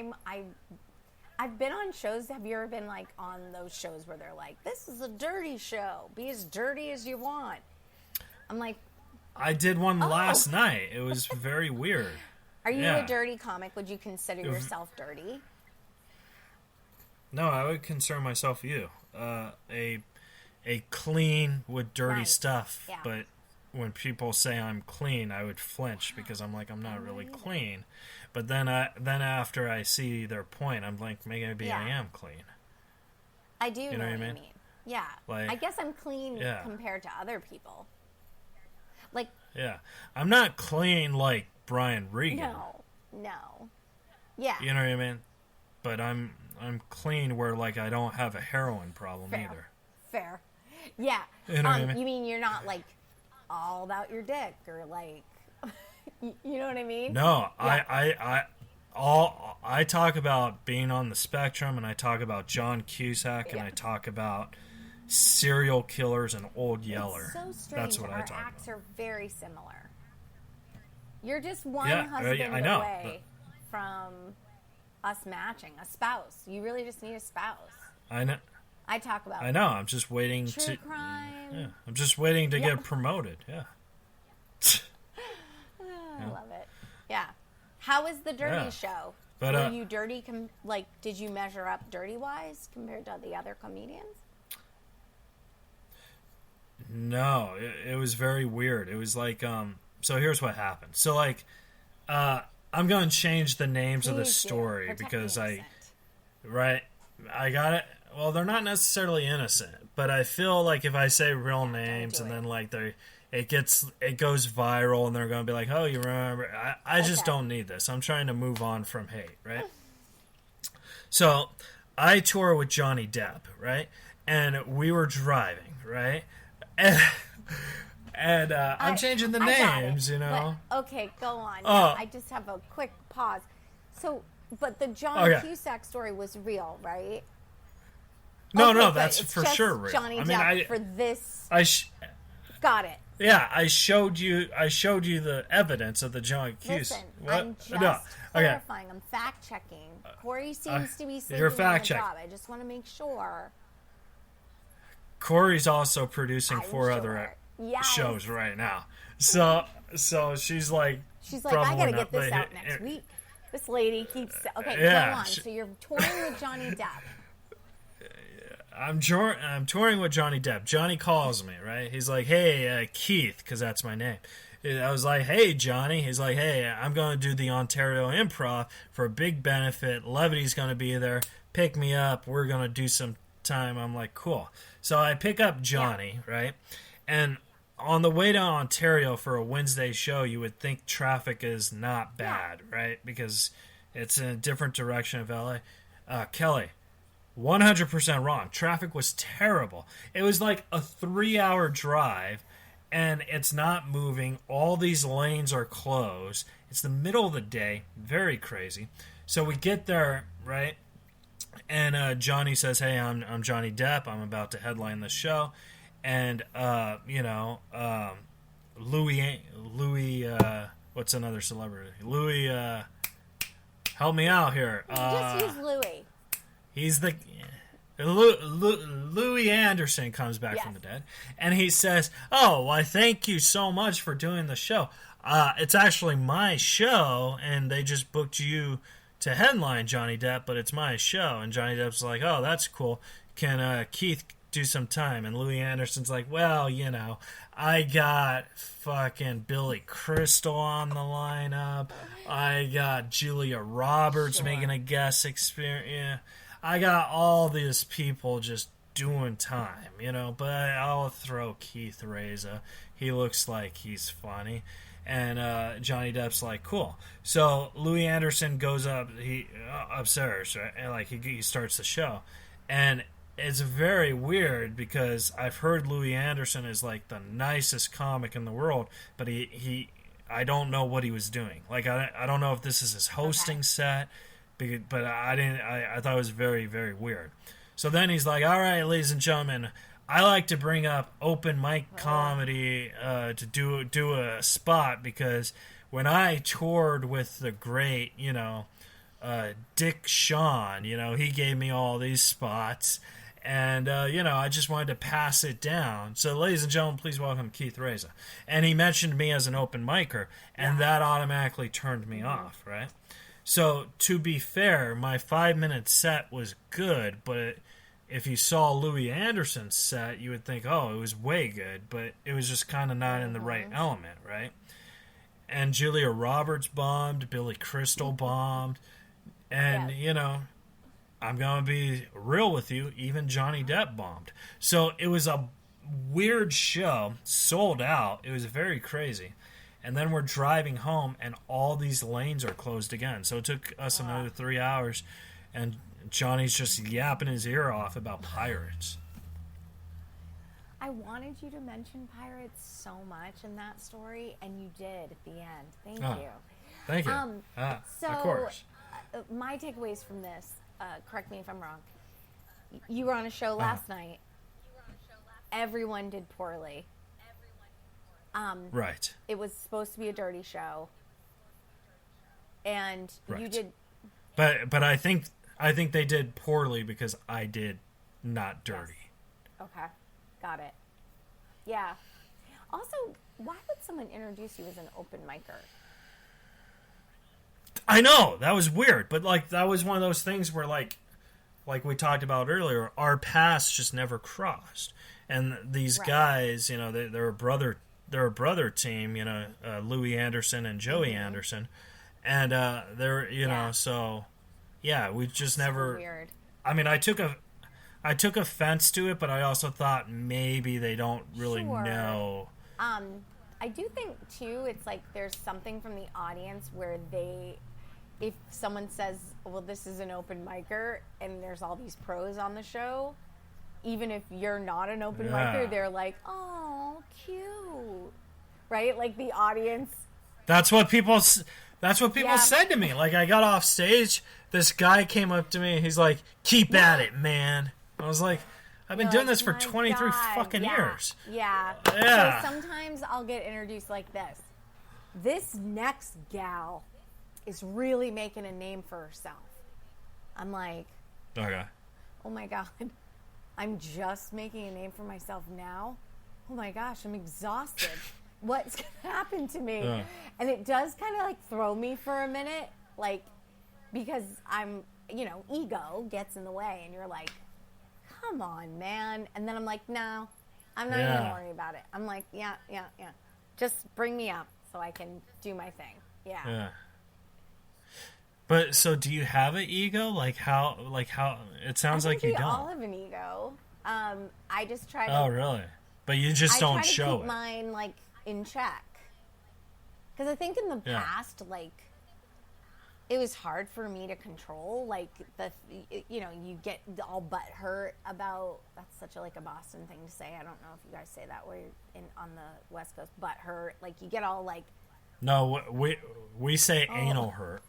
I've been on shows. Have you ever been like on those shows where they're like, "This is a dirty show. Be as dirty as you want." I'm like, I did one last night. It was very weird. Are you a dirty comic? Would you consider yourself dirty? No, I would consider myself a clean with dirty stuff. Yeah. But when people say I'm clean, I would flinch because I'm like, I'm not really clean. But then after I see their point, I'm like, maybe I am clean. I do know what I mean. Yeah. Like, I guess I'm clean compared to other people. Like. Yeah. I'm not clean like Brian Regan. No. Yeah. You know what I mean? But I'm clean where like I don't have a heroin problem either. Fair. Yeah. You know what I mean? You mean you're not like all about your dick or like. You know what I mean? No, yeah. I talk about being on the spectrum, and I talk about John Cusack, and I talk about serial killers and Old Yeller. It's so strange. That's what I talk about. Our acts are very similar. You're just one husband away from us matching a spouse. You really just need a spouse. I know. I talk about. I know. I'm just waiting true crime. Yeah, I'm just waiting to get promoted. Yeah. I love it. Yeah. How is the dirty show? But, were you dirty? Did you measure up dirty-wise compared to the other comedians? No, it was very weird. It was like, so here's what happened. So like, I'm going to change the names of the story because I got it. Well, they're not necessarily innocent, but I feel like if I say real names and then like it goes viral and they're going to be like, oh, you remember? I just don't need this. I'm trying to move on from hate, right? So I tour with Johnny Depp, right? And we were driving, right? And I'm changing the names, you know? But, okay, go on. I just have a quick pause. So, but the John Cusack story was real, right? No, that's for sure real. Johnny Depp for this. Got it. Yeah, I showed you the evidence of the John Cusack. Listen, I'm just clarifying. I'm fact checking. Corey seems to be saying you're fact checking. I just want to make sure. Corey's also producing 4 other shows right now, so she's like, I gotta get this out next week. This lady keeps go on. So you're touring with Johnny Depp. I'm touring with Johnny Depp. Johnny calls me, right? He's like, hey, Keith, because that's my name. I was like, hey, Johnny. He's like, hey, I'm going to do the Ontario Improv for a big benefit. Levity's going to be there. Pick me up. We're going to do some time. I'm like, cool. So I pick up Johnny, right? And on the way to Ontario for a Wednesday show, you would think traffic is not bad, right? Because it's in a different direction of LA. Kelly, 100% wrong. Traffic was terrible. It was like a 3-hour drive, and it's not moving. All these lanes are closed. It's the middle of the day. Very crazy. So we get there, right? And Johnny says, hey, I'm Johnny Depp. I'm about to headline the show. And, Louis, what's another celebrity? Louis, help me out here. Just use Louis. He's the Louis Anderson comes back from the dead, and he says, "Oh, I thank you so much for doing the show. It's actually my show, and they just booked you to headline Johnny Depp, but it's my show." And Johnny Depp's like, "Oh, that's cool. Can Keith do some time?" And Louis Anderson's like, "Well, I got fucking Billy Crystal on the lineup. I got Julia Roberts making a guest experience." Yeah. I got all these people just doing time, but I'll throw Keith Reza. He looks like he's funny. And Johnny Depp's like, cool. So Louis Anderson goes upstairs, right? And he starts the show. And it's very weird because I've heard Louis Anderson is like the nicest comic in the world, but I don't know what he was doing. I don't know if this is his hosting set. But I thought it was very, very weird. So then he's like, all right, ladies and gentlemen, I like to bring up open mic comedy to do a spot, because when I toured with the great, Dick Shawn, he gave me all these spots. And, I just wanted to pass it down. So, ladies and gentlemen, please welcome Keith Reza. And he mentioned me as an open micer, and that automatically turned me off, right? So, to be fair, my 5-minute set was good, but if you saw Louis Anderson's set, you would think, oh, it was way good, but it was just kind of not in the right element, right? And Julia Roberts bombed, Billy Crystal bombed, and, I'm going to be real with you, even Johnny Depp bombed. So, it was a weird show, sold out. It was very crazy. And then we're driving home, and all these lanes are closed again. So it took us another 3 hours, and Johnny's just yapping his ear off about pirates. I wanted you to mention pirates so much in that story, and you did at the end. Thank you. Thank you. So, of course. My takeaways from this, correct me if I'm wrong. You were on a show last night. Everyone did poorly. Right. It was supposed to be a dirty show, and you did. But I think they did poorly because I did not dirty. Yes. Okay, got it. Yeah. Also, why would someone introduce you as an open micer? I know, that was weird, but that was one of those things where like we talked about earlier, our paths just never crossed, and these guys, they're a brother. They're a brother team, Louis Anderson and Joey Anderson, and they're, so yeah, we just never. Weird. I mean, I took offense to it, but I also thought maybe they don't really know. I do think too, it's like there's something from the audience where if someone says, "Well, this is an open micer," and there's all these pros on the show. Even if you're not an open micer, they're like, oh, cute. Right? Like the audience. That's what people That's what people Yeah. said to me. Like, I got off stage, this guy came up to me, he's like, keep at it, man. I was like, I've been doing this for My 23 God. fucking Yeah. years. Yeah. Yeah. So sometimes I'll get introduced like this. This next gal is really making a name for herself. I'm like, Okay. oh my God, I'm just making a name for myself now. Oh my gosh, I'm exhausted. What's going to happen to me? Yeah. And it does kind of like throw me for a minute, like, because I'm, ego gets in the way and you're like, come on, man. And then I'm like, no, I'm not even worried about it. I'm like, yeah. Just bring me up so I can do my thing. Yeah. But so do you have an ego? Like how it sounds I like think you we don't. all have an ego. I just try to. Oh, really? But you just I don't try to show keep it. mine like in check. Because I think in the past, like, it was hard for me to control. Like you get all butthurt about. That's such a Boston thing to say. I don't know if you guys say that where you're on the West Coast. Butthurt, like you get all like. No, we say anal hurt.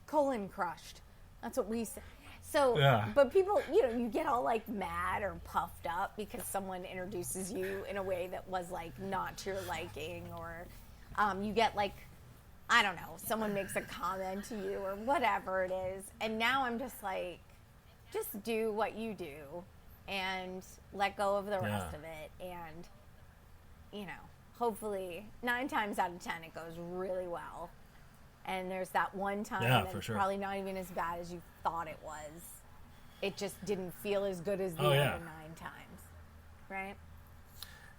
Colon crushed. That's what we say. So, Yeah. but people, you get all like mad or puffed up because someone introduces you in a way that was like not to your liking, or you get like, I don't know, someone makes a comment to you or whatever it is. And now I'm just like, just do what you do and let go of the rest of it. And, hopefully 9 times out of 10 it goes really well. And there's that one time that it's probably not even as bad as you thought it was. It just didn't feel as good as the other 9 times. Right?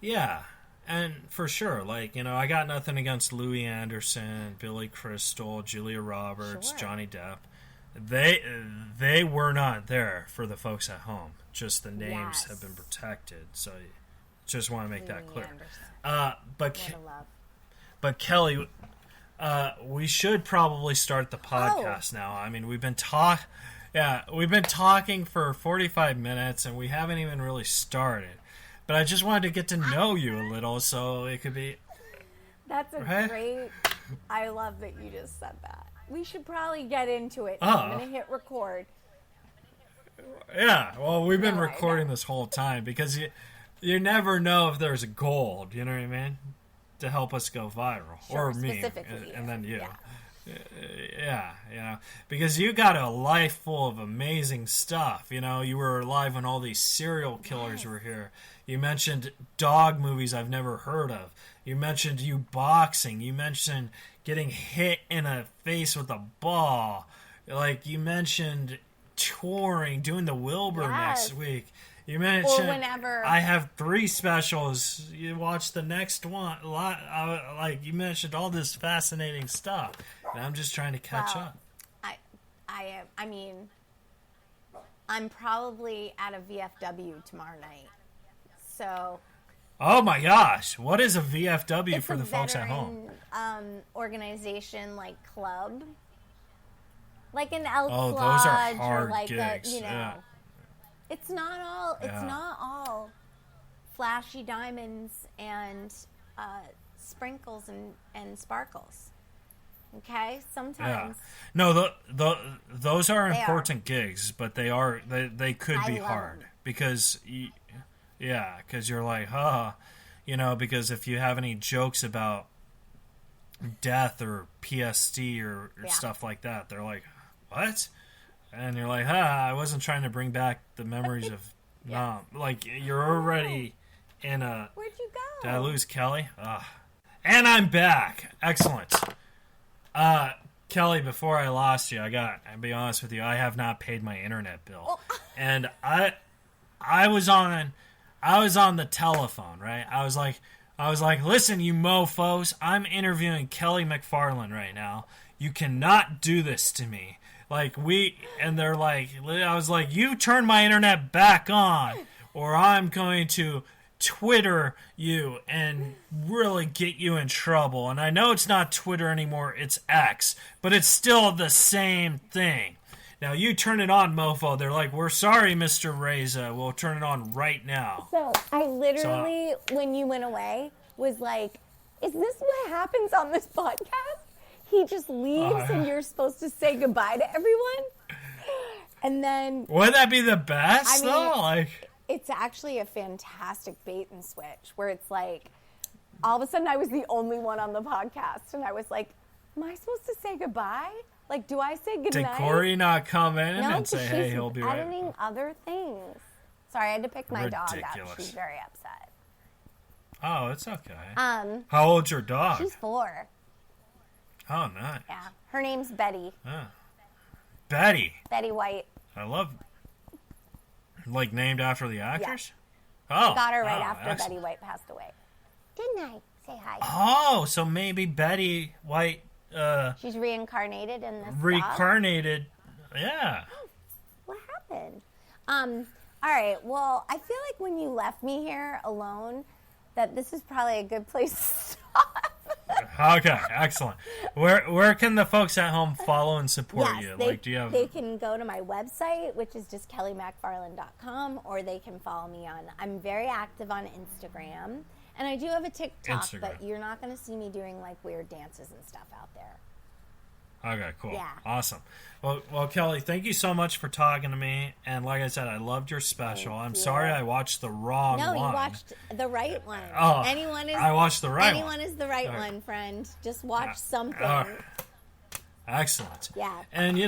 Yeah. And for sure, I got nothing against Louis Anderson, Billy Crystal, Julia Roberts, Johnny Depp. They were not there for the folks at home. Just the names have been protected. So just want to make that clear. But Kelly, we should probably start the podcast now. I mean, we've been talking for 45 minutes and we haven't even really started. But I just wanted to get to know you a little, so it could be. That's great. I love that you just said that. We should probably get into it. I'm gonna hit record. Yeah, well, we've been recording this whole time because you never know if there's gold. You know what I mean? To help us go viral, or me, and then you. Yeah, because you got a life full of amazing stuff. You were alive when all these serial killers were here. You mentioned dog movies I've never heard of. You mentioned you boxing. You mentioned getting hit in the face with a ball. You mentioned touring, doing the Wilbur next week. You mentioned I have 3 specials. You watch the next one. You mentioned all this fascinating stuff. And I'm just trying to catch up. I mean, I'm probably at a VFW tomorrow night. So. Oh my gosh! What is a VFW it's for the folks at home? Organization club, like an Elks Lodge, those are hard or gigs. It's not all. It's not all flashy diamonds and sprinkles and sparkles. Okay, sometimes. No, those are important gigs, but they could be hard because. Yeah, because you're like, because if you have any jokes about death or PSD or stuff like that, they're like, what? And you're like, I wasn't trying to bring back the memories of mom. You're already in a... Where'd you go? Did I lose Kelly? And I'm back. Excellent. Kelly, before I lost you, I'll be honest with you, I have not paid my internet bill. And I was on the telephone, right? I was like, listen, you mofos, I'm interviewing Kelly MacFarland right now. You cannot do this to me. And they're like, I was like, you turn my internet back on, or I'm going to Twitter you and really get you in trouble. And I know it's not Twitter anymore, it's X, but it's still the same thing. Now, you turn it on, mofo. They're like, we're sorry, Mr. Reza. We'll turn it on right now. So, I literally, when you went away, was like, is this what happens on this podcast? He just leaves and you're supposed to say goodbye to everyone? And then... Wouldn't that be the best, though? Like, it's actually a fantastic bait and switch where it's like, all of a sudden I was the only one on the podcast. And I was like, am I supposed to say goodbye? Like, do I say goodnight? Did Corey not come in No, and say, hey, he'll be right back? editing other things. Sorry, I had to pick my dog up. Ridiculous. She's very upset. Oh, it's okay. How old's your dog? She's 4. Oh, nice. Yeah. Her name's Betty. Oh. Betty. Betty White. I love, like, named after the actress? Yeah. Oh. I got her right oh, after excellent. Betty White passed away. Good night. Say hi. Oh, so maybe Betty White, She's reincarnated in this reincarnated. Yeah. What happened? All right. Well, I feel like when you left me here alone, that this is probably a good place to stop. Okay, excellent. Where can the folks at home follow and support you? They can go to my website, which is just kellymacfarland.com, or they can follow me on. I'm very active on Instagram, and I do have a TikTok, but you're not going to see me doing like weird dances and stuff out there. Okay, cool. Yeah. Awesome. Well, Kelly, thank you so much for talking to me. And like I said, I loved your special. I'm sorry I watched the wrong one. No, you watched the right one. Oh, I watched the right one. Anyone is the right one, friend. Just watch something. Excellent. Yeah. And,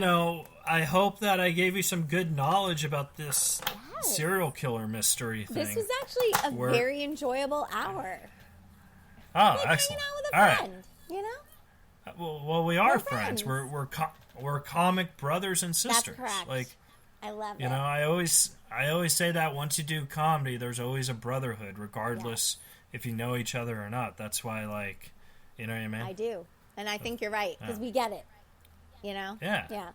I hope that I gave you some good knowledge about this serial killer mystery thing. This was actually a very enjoyable hour. Oh, like excellent. hanging out with a friend, Well, we are friends. We're comic brothers and sisters. That's correct. Like, I love it. I always say that once you do comedy, there's always a brotherhood, regardless if you know each other or not. That's why, like, you know what I mean? I do, and I think you're right because we get it. Yeah. Yeah.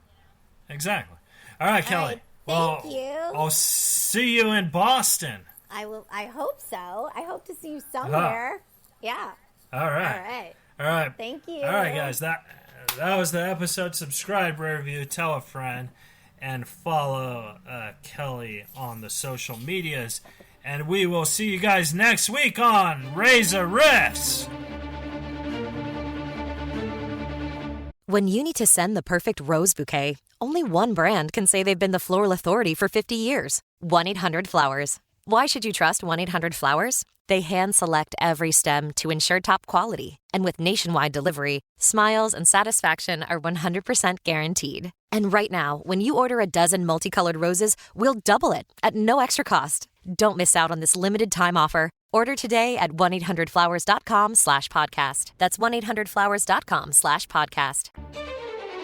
Exactly. All right, Kelly. Thank you. I'll see you in Boston. I will. I hope so. I hope to see you somewhere. Yeah. All right. All right. Thank you. All right, guys. That was the episode. Subscribe, rate, review, tell a friend, and follow Kelly on the social medias. And we will see you guys next week on Reza Rifts. When you need to send the perfect rose bouquet, only one brand can say they've been the floral authority for 50 years. 1-800-Flowers. Why should you trust 1-800-Flowers? They hand-select every stem to ensure top quality. And with nationwide delivery, smiles and satisfaction are 100% guaranteed. And right now, when you order a dozen multicolored roses, we'll double it at no extra cost. Don't miss out on this limited-time offer. Order today at 1-800-Flowers.com/podcast. That's 1-800-Flowers.com/podcast.